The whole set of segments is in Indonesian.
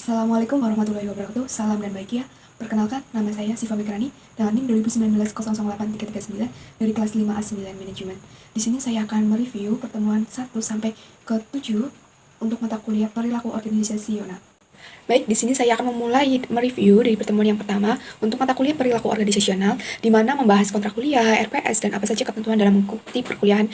Assalamualaikum warahmatullahi wabarakatuh. Salam dan bahagia. Perkenalkan, nama saya Siva Mekrani dengan NIM 2019 008339 dari kelas 5A9 Manajemen. Di sini saya akan mereview pertemuan 1 sampai ke 7 untuk mata kuliah perilaku organisasional. Baik, di sini saya akan memulai mereview dari pertemuan yang pertama untuk mata kuliah perilaku organisasional, di mana membahas kontrak kuliah, RPS, dan apa saja ketentuan dalam mengikuti perkuliahan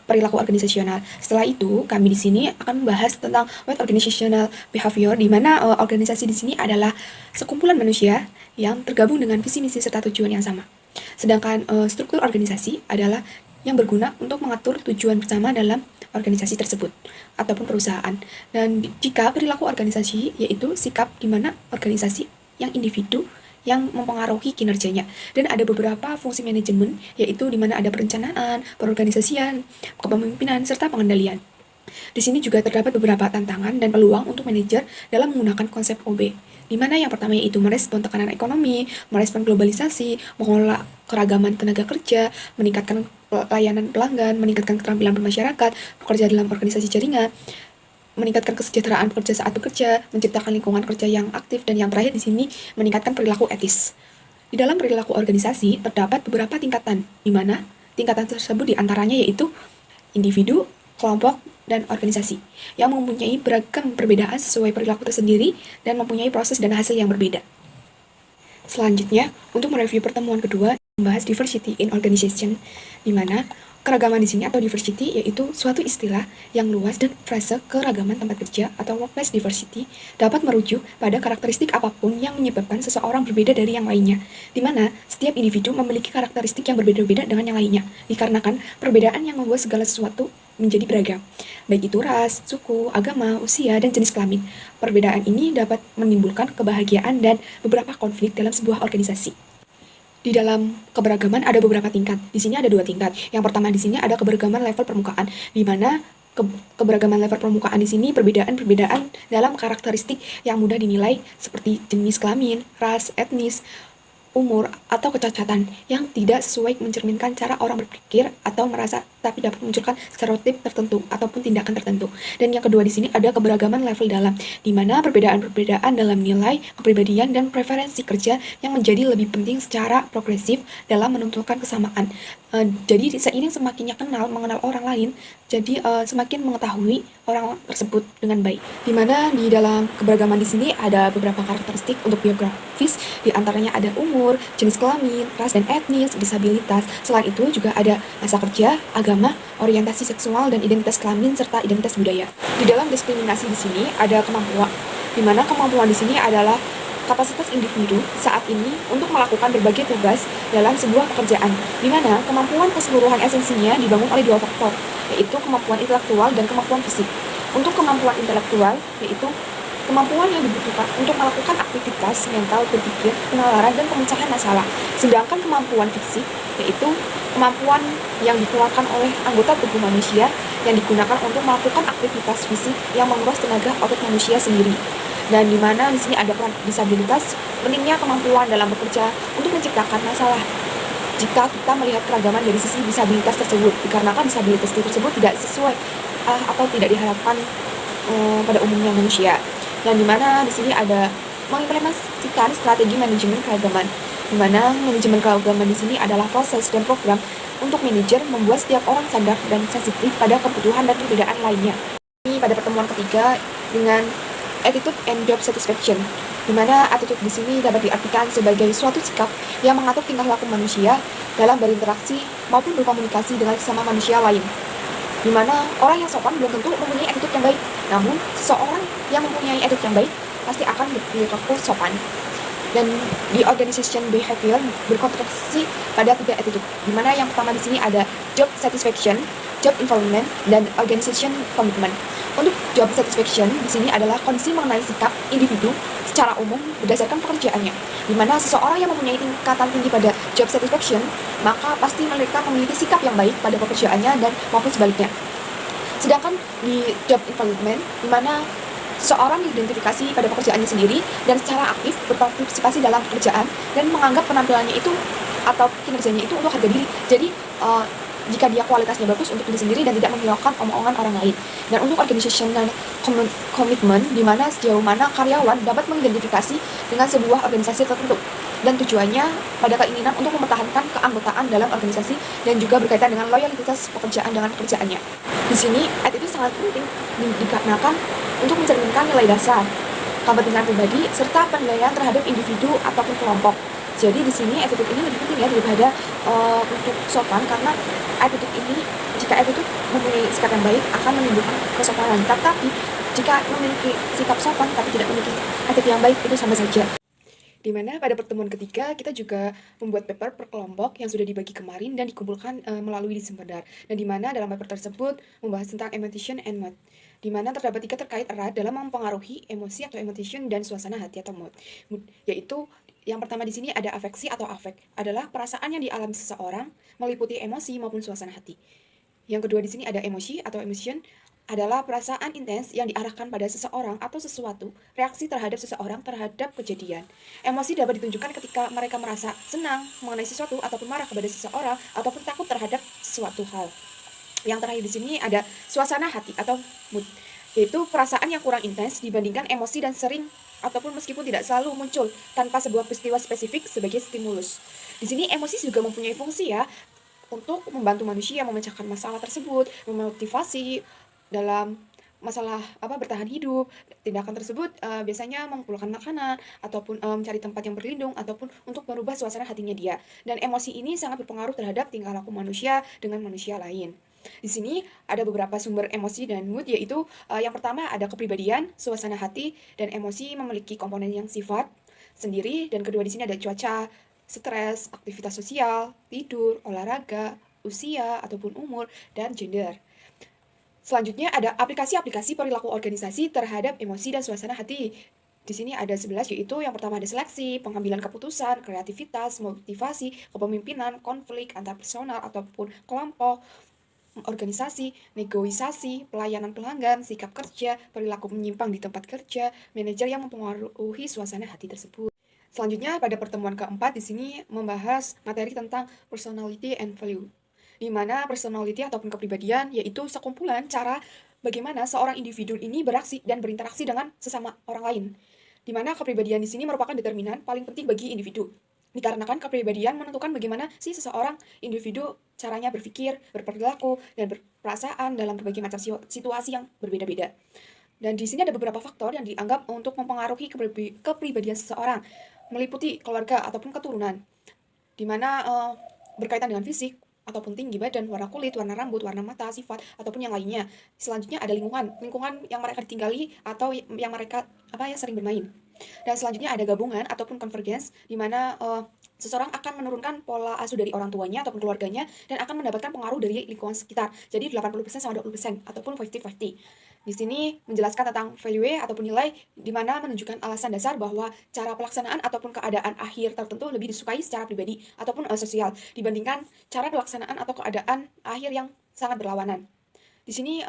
perilaku organisasional. Setelah itu, kami di sini akan membahas tentang what organizational behavior, di mana organisasi di sini adalah sekumpulan manusia yang tergabung dengan visi misi serta tujuan yang sama. Sedangkan struktur organisasi adalah yang berguna untuk mengatur tujuan bersama dalam organisasi tersebut ataupun perusahaan. Dan jika perilaku organisasi yaitu sikap di mana organisasi yang individu yang mempengaruhi kinerjanya. Dan ada beberapa fungsi manajemen yaitu di mana ada perencanaan, perorganisasian, kepemimpinan serta pengendalian. Di sini juga terdapat beberapa tantangan dan peluang untuk manajer dalam menggunakan konsep OB, di mana yang pertama yaitu merespon tekanan ekonomi, merespon globalisasi, mengelola keragaman tenaga kerja, meningkatkan layanan pelanggan, meningkatkan keterampilan bermasyarakat, bekerja dalam organisasi jaringan, meningkatkan kesejahteraan pekerja saat bekerja, menciptakan lingkungan kerja yang aktif, dan yang terakhir di sini meningkatkan perilaku etis. Di dalam perilaku organisasi terdapat beberapa tingkatan, di mana tingkatan tersebut diantaranya yaitu individu, kelompok, dan organisasi yang mempunyai beragam perbedaan sesuai perilaku tersendiri dan mempunyai proses dan hasil yang berbeda. Selanjutnya, untuk mereview pertemuan kedua, membahas diversity in organization, di mana keragaman di sini atau diversity yaitu suatu istilah yang luas dan frase keragaman tempat kerja atau workplace diversity dapat merujuk pada karakteristik apapun yang menyebabkan seseorang berbeda dari yang lainnya, di mana setiap individu memiliki karakteristik yang berbeda-beda dengan yang lainnya, dikarenakan perbedaan yang membuat segala sesuatu menjadi beragam, baik itu ras, suku, agama, usia, dan jenis kelamin. Perbedaan ini dapat menimbulkan kebahagiaan dan beberapa konflik dalam sebuah organisasi. Di dalam keberagaman ada beberapa tingkat. Di sini ada 2 tingkat. Yang pertama di sini ada keberagaman level permukaan, di mana keberagaman level permukaan di sini perbedaan-perbedaan dalam karakteristik yang mudah dinilai seperti jenis kelamin, ras, etnis, umur, atau kecacatan yang tidak sesuai mencerminkan cara orang berpikir atau merasa, tapi dapat memunculkan stereotip tertentu ataupun tindakan tertentu. Dan yang kedua di sini ada keberagaman level dalam, di mana perbedaan-perbedaan dalam nilai, kepribadian, dan preferensi kerja yang menjadi lebih penting secara progresif dalam menentukan kesamaan. Jadi seiring semakinnya mengenal orang lain, jadi semakin mengetahui orang tersebut dengan baik. Di mana di dalam keberagaman di sini ada beberapa karakteristik untuk biografis, di antaranya ada umur, jenis kelamin, ras dan etnis, disabilitas. Selain itu juga ada masa kerja, agama, orientasi seksual dan identitas kelamin serta identitas budaya. Di dalam diskriminasi di sini ada kemampuan, di mana kemampuan di sini adalah kapasitas individu saat ini untuk melakukan berbagai tugas dalam sebuah pekerjaan, di mana kemampuan keseluruhan esensinya dibangun oleh 2 faktor, yaitu kemampuan intelektual dan kemampuan fisik. Untuk kemampuan intelektual, yaitu kemampuan yang dibutuhkan untuk melakukan aktivitas mental, berpikir, penalaran, dan pemecahan masalah. Sedangkan kemampuan fisik, yaitu kemampuan yang dikeluarkan oleh anggota tubuh manusia yang digunakan untuk melakukan aktivitas fisik yang menguras tenaga otot manusia sendiri. Dan di mana di sini ada peran disabilitas, pentingnya kemampuan dalam bekerja untuk menciptakan masalah. Jika kita melihat keragaman dari sisi disabilitas tersebut, dikarenakan disabilitas tersebut tidak sesuai atau tidak diharapkan pada umumnya manusia. Dan di mana di sini ada mengimplementasikan strategi manajemen keragaman, di mana manajemen keragaman di sini adalah proses dan program untuk manajer membuat setiap orang sadar dan sensitif pada kebutuhan dan perbedaan lainnya. Ini pada pertemuan ketiga dengan attitude and job satisfaction, di mana attitude di sini dapat diartikan sebagai suatu sikap yang mengatur tingkah laku manusia dalam berinteraksi maupun berkomunikasi dengan sesama manusia lain. Di mana orang yang sopan belum tentu mempunyai attitude yang baik, namun seseorang yang mempunyai attitude yang baik pasti akan berperilaku sopan. Dan di organization behavior berkontribusi pada 3 attitude, di mana yang pertama di sini ada job satisfaction, job involvement, dan organization commitment. Untuk job satisfaction di sini adalah kondisi mengenai sikap individu secara umum berdasarkan pekerjaannya, di mana seseorang yang mempunyai tingkatan tinggi pada job satisfaction, maka pasti mereka memiliki sikap yang baik pada pekerjaannya dan maupun sebaliknya. Sedangkan di job involvement, di mana seseorang diidentifikasi pada pekerjaannya sendiri dan secara aktif berpartisipasi dalam pekerjaan dan menganggap penampilannya itu atau kinerjanya itu untuk harga diri. Jadi jika dia kualitasnya bagus untuk diri sendiri dan tidak menghiraukan omong-omongan orang lain. Dan untuk organizational commitment, di mana sejauh mana karyawan dapat mengidentifikasi dengan sebuah organisasi tertentu dan tujuannya pada keinginan untuk mempertahankan keanggotaan dalam organisasi dan juga berkaitan dengan loyalitas pekerjaan dengan kerjaannya. Di sini, attitude sangat penting dikarenakan untuk mencerminkan nilai dasar, kepentingan pribadi, serta penilaian terhadap individu ataupun kelompok. Jadi di sini attitude ini lebih penting ya daripada untuk sopan, karena jika attitude mempunyai sikap yang baik akan menimbulkan kesopanan. Tetapi jika memiliki sikap sopan tapi tidak memiliki attitude yang baik, itu sama saja. Dimana pada pertemuan ketiga kita juga membuat paper per kelompok yang sudah dibagi kemarin dan dikumpulkan melalui Disempedar. Dan dimana dalam paper tersebut membahas tentang emotion and mood, dimana terdapat 3 terkait erat dalam mempengaruhi emosi atau emotion dan suasana hati atau mood, yaitu yang pertama di sini ada afeksi atau afek, adalah perasaan yang dialami seseorang meliputi emosi maupun suasana hati. Yang kedua di sini ada emosi atau emotion, adalah perasaan intens yang diarahkan pada seseorang atau sesuatu, reaksi terhadap seseorang terhadap kejadian. Emosi dapat ditunjukkan ketika mereka merasa senang mengenai sesuatu ataupun marah kepada seseorang ataupun takut terhadap sesuatu hal. Yang terakhir di sini ada suasana hati atau mood, yaitu perasaan yang kurang intens dibandingkan emosi dan sering ataupun meskipun tidak selalu muncul tanpa sebuah peristiwa spesifik sebagai stimulus. Di sini emosi juga mempunyai fungsi ya untuk membantu manusia memecahkan masalah tersebut, memotivasi dalam masalah bertahan hidup. Tindakan tersebut biasanya mengumpulkan makanan ataupun mencari tempat yang berlindung ataupun untuk merubah suasana hatinya dia. Dan emosi ini sangat berpengaruh terhadap tingkah laku manusia dengan manusia lain. Di sini ada beberapa sumber emosi dan mood, yaitu yang pertama ada kepribadian, suasana hati, dan emosi memiliki komponen yang sifat sendiri. Dan kedua di sini ada cuaca, stres, aktivitas sosial, tidur, olahraga, usia ataupun umur, dan gender. Selanjutnya ada aplikasi-aplikasi perilaku organisasi terhadap emosi dan suasana hati. Di sini ada 11, yaitu yang pertama ada seleksi, pengambilan keputusan, kreativitas, motivasi, kepemimpinan, konflik antar personal ataupun kelompok, organisasi, negosiasi, pelayanan pelanggan, sikap kerja, perilaku menyimpang di tempat kerja, manajer yang mempengaruhi suasana hati tersebut. Selanjutnya pada pertemuan keempat di sini membahas materi tentang personality and value, di mana personality ataupun kepribadian yaitu sekumpulan cara bagaimana seorang individu ini beraksi dan berinteraksi dengan sesama orang lain. Di mana kepribadian di sini merupakan determinan paling penting bagi individu. Dikarenakan kepribadian menentukan bagaimana si seseorang individu caranya berpikir, berperilaku, dan berperasaan dalam berbagai macam situasi yang berbeda-beda. Dan di sini ada beberapa faktor yang dianggap untuk mempengaruhi kepribadian seseorang, meliputi keluarga ataupun keturunan, di mana berkaitan dengan fisik ataupun tinggi badan, warna kulit, warna rambut, warna mata, sifat, ataupun yang lainnya. Selanjutnya ada lingkungan yang mereka ditinggali atau yang mereka sering bermain. Dan selanjutnya ada gabungan ataupun convergence, di mana seseorang akan menurunkan pola asuh dari orang tuanya ataupun keluarganya dan akan mendapatkan pengaruh dari lingkungan sekitar. Jadi 80% sama 20% ataupun 50-50. Di sini menjelaskan tentang value ataupun nilai, di mana menunjukkan alasan dasar bahwa cara pelaksanaan ataupun keadaan akhir tertentu lebih disukai secara pribadi ataupun sosial dibandingkan cara pelaksanaan atau keadaan akhir yang sangat berlawanan. Di sini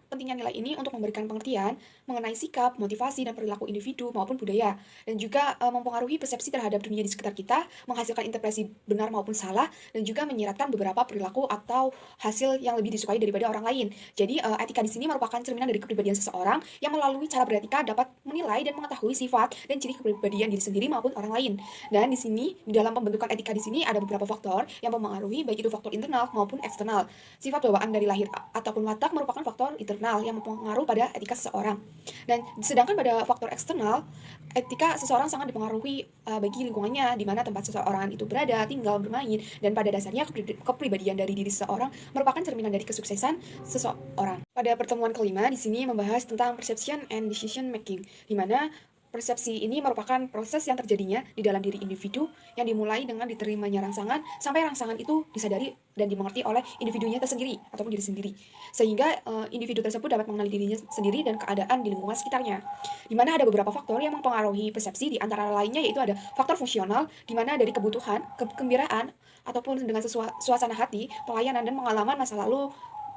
pentingnya nilai ini untuk memberikan pengertian mengenai sikap, motivasi, dan perilaku individu maupun budaya, dan juga mempengaruhi persepsi terhadap dunia di sekitar kita, menghasilkan interpretasi benar maupun salah, dan juga menyiratkan beberapa perilaku atau hasil yang lebih disukai daripada orang lain. Jadi etika di sini merupakan cerminan dari kepribadian seseorang yang melalui cara beretika dapat menilai dan mengetahui sifat dan ciri kepribadian diri sendiri maupun orang lain. Dan di sini di dalam pembentukan etika di sini ada beberapa faktor yang mempengaruhi, baik itu faktor internal maupun eksternal. Sifat bawaan dari lahir ataupun watak merupakan faktor internal yang mempengaruhi pada etika seseorang. Dan sedangkan pada faktor eksternal, etika seseorang sangat dipengaruhi bagi lingkungannya, di mana tempat seseorang itu berada, tinggal, bermain, dan pada dasarnya kepribadian dari diri seseorang merupakan cerminan dari kesuksesan seseorang. Pada pertemuan kelima di sini membahas tentang perception and decision making, di mana persepsi ini merupakan proses yang terjadinya di dalam diri individu yang dimulai dengan diterimanya rangsangan sampai rangsangan itu disadari dan dimengerti oleh individunya tersendiri ataupun diri sendiri, sehingga individu tersebut dapat mengenali dirinya sendiri dan keadaan di lingkungan sekitarnya. Di mana ada beberapa faktor yang mempengaruhi persepsi, di antara lainnya yaitu ada faktor fungsional, di mana dari kebutuhan, kegembiraan, ataupun dengan suasana hati, pelayanan, dan pengalaman masa lalu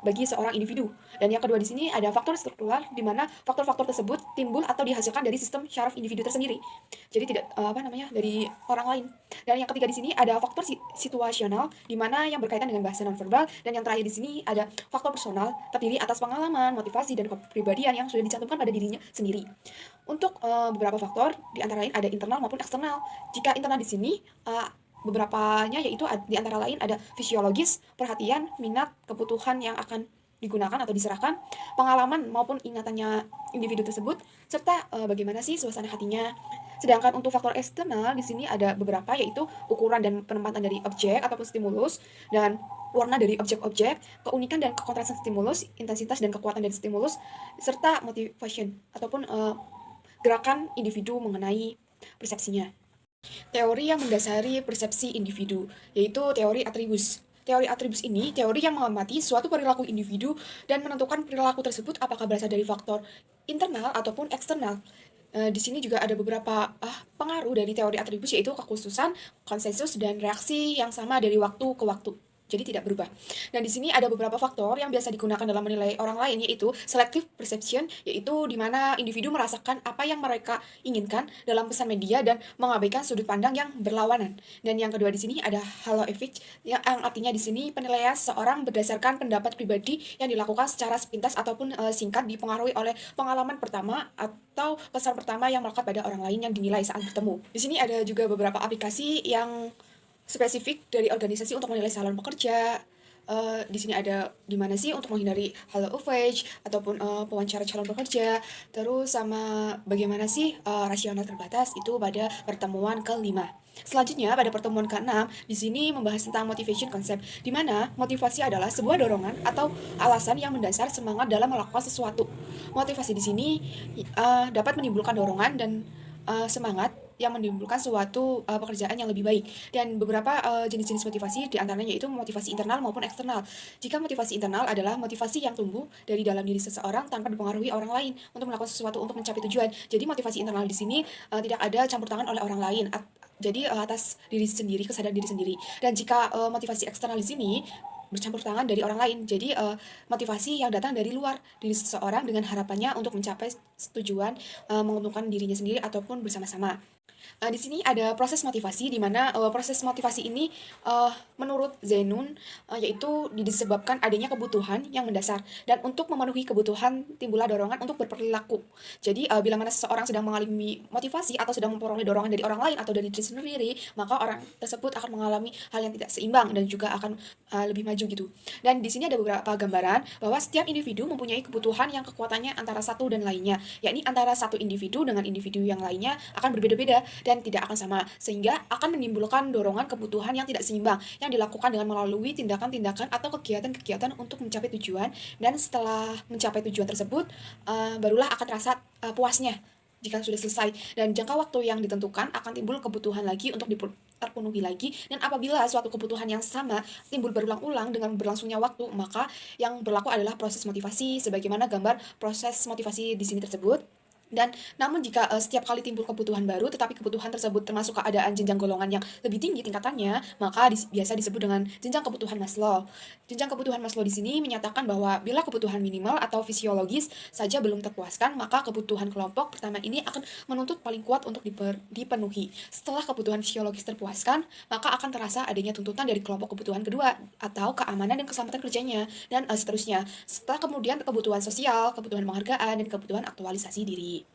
bagi seorang individu. Dan yang kedua di sini ada faktor struktural, di mana faktor-faktor tersebut timbul atau dihasilkan dari sistem syaraf individu tersendiri. Jadi tidak dari orang lain. Dan yang ketiga di sini ada faktor situasional, di mana yang berkaitan dengan bahasa nonverbal. Dan yang terakhir di sini ada faktor personal, terdiri atas pengalaman, motivasi, dan kepribadian yang sudah dicantumkan pada dirinya sendiri. Untuk beberapa faktor, di antara lain ada internal maupun eksternal. Jika internal di sini beberapanya yaitu di antara lain ada fisiologis, perhatian, minat, kebutuhan yang akan digunakan atau diserahkan, pengalaman maupun ingatannya individu tersebut, serta bagaimana sih suasana hatinya. Sedangkan untuk faktor eksternal di sini ada beberapa yaitu ukuran dan penempatan dari objek ataupun stimulus, dan warna dari objek-objek, keunikan dan kekontrasan stimulus, intensitas dan kekuatan dari stimulus, serta motivation ataupun gerakan individu mengenai persepsinya. Teori yang mendasari persepsi individu, yaitu teori atribus. Teori atribus ini teori yang mengamati suatu perilaku individu dan menentukan perilaku tersebut apakah berasal dari faktor internal ataupun eksternal. Di sini juga ada beberapa pengaruh dari teori atribus, yaitu kekhususan, konsensus, dan reaksi yang sama dari waktu ke waktu. Jadi tidak berubah. Dan di sini ada beberapa faktor yang biasa digunakan dalam menilai orang lain, yaitu selective perception, yaitu di mana individu merasakan apa yang mereka inginkan dalam pesan media dan mengabaikan sudut pandang yang berlawanan. Dan yang kedua di sini ada halo effect, yang artinya di sini penilaian seseorang berdasarkan pendapat pribadi yang dilakukan secara sepintas ataupun singkat, dipengaruhi oleh pengalaman pertama atau kesan pertama yang melekat pada orang lain yang dinilai saat bertemu. Di sini ada juga beberapa aplikasi yang spesifik dari organisasi untuk menilai calon pekerja. Di sini ada di mana sih untuk menghindari halo effect ataupun pewawancara calon pekerja. Terus sama bagaimana sih rasional terbatas itu pada pertemuan ke-5. Selanjutnya pada pertemuan ke-6 di sini membahas tentang motivation concept, di mana motivasi adalah sebuah dorongan atau alasan yang mendasar semangat dalam melakukan sesuatu. Motivasi di sini dapat menimbulkan dorongan dan semangat yang menimbulkan suatu pekerjaan yang lebih baik. Dan beberapa jenis-jenis motivasi diantaranya yaitu motivasi internal maupun eksternal. Jika motivasi internal adalah motivasi yang tumbuh dari dalam diri seseorang tanpa dipengaruhi orang lain untuk melakukan sesuatu untuk mencapai tujuan. Jadi motivasi internal di sini tidak ada campur tangan oleh orang lain. Jadi atas diri sendiri, kesadaran diri sendiri. Dan jika motivasi eksternal di sini bercampur tangan dari orang lain. Jadi motivasi yang datang dari luar diri seseorang dengan harapannya untuk mencapai tujuan menguntungkan dirinya sendiri ataupun bersama-sama. Di sini ada proses motivasi, di mana proses motivasi ini menurut Zenun yaitu disebabkan adanya kebutuhan yang mendasar, dan untuk memenuhi kebutuhan timbullah dorongan untuk berperilaku. Jadi bila mana seseorang sedang mengalami motivasi atau sedang memperoleh dorongan dari orang lain atau dari diri sendiri, maka orang tersebut akan mengalami hal yang tidak seimbang dan juga akan lebih maju gitu. Dan di sini ada beberapa gambaran bahwa setiap individu mempunyai kebutuhan yang kekuatannya antara satu dan lainnya, yakni antara satu individu dengan individu yang lainnya akan berbeda-beda dan tidak akan sama, sehingga akan menimbulkan dorongan kebutuhan yang tidak seimbang yang dilakukan dengan melalui tindakan-tindakan atau kegiatan-kegiatan untuk mencapai tujuan. Dan setelah mencapai tujuan tersebut barulah akan terasa puasnya jika sudah selesai, dan jangka waktu yang ditentukan akan timbul kebutuhan lagi untuk terpenuhi lagi. Dan apabila suatu kebutuhan yang sama timbul berulang-ulang dengan berlangsungnya waktu, maka yang berlaku adalah proses motivasi, sebagaimana gambar proses motivasi di sini tersebut. Dan namun jika setiap kali timbul kebutuhan baru, tetapi kebutuhan tersebut termasuk keadaan jenjang golongan yang lebih tinggi tingkatannya, maka biasa disebut dengan jenjang kebutuhan Maslow. Jenjang kebutuhan Maslow di sini menyatakan bahwa bila kebutuhan minimal atau fisiologis saja belum terpuaskan, maka kebutuhan kelompok pertama ini akan menuntut paling kuat untuk dipenuhi. Setelah kebutuhan fisiologis terpuaskan, maka akan terasa adanya tuntutan dari kelompok kebutuhan kedua atau keamanan dan keselamatan kerjanya, dan seterusnya. Setelah kemudian kebutuhan sosial, kebutuhan penghargaan, dan kebutuhan aktualisasi diri.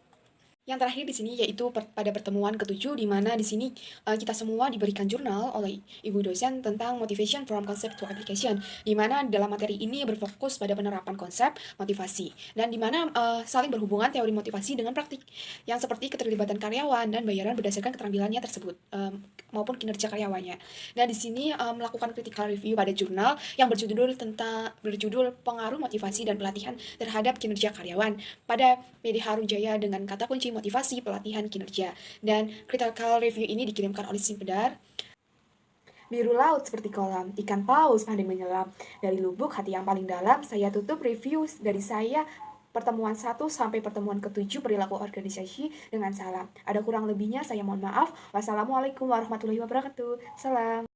Yang terakhir di sini yaitu pada pertemuan ke-7, di mana di sini kita semua diberikan jurnal oleh ibu dosen tentang motivation from concept to application, di mana dalam materi ini berfokus pada penerapan konsep motivasi, dan di mana saling berhubungan teori motivasi dengan praktik yang seperti keterlibatan karyawan dan bayaran berdasarkan keterampilannya tersebut maupun kinerja karyawannya. Dan di sini melakukan critical review pada jurnal yang berjudul pengaruh motivasi dan pelatihan terhadap kinerja karyawan pada PD Harujaya dengan kata kunci motivasi pelatihan kinerja. Dan critical review ini dikirimkan oleh Simpedar. Biru laut seperti kolam, ikan paus pandai menyelam. Dari lubuk hati yang paling dalam, saya tutup review dari saya pertemuan 1 sampai pertemuan ke-7 perilaku organisasi dengan salam. Ada kurang lebihnya, saya mohon maaf. Wassalamualaikum warahmatullahi wabarakatuh. Salam.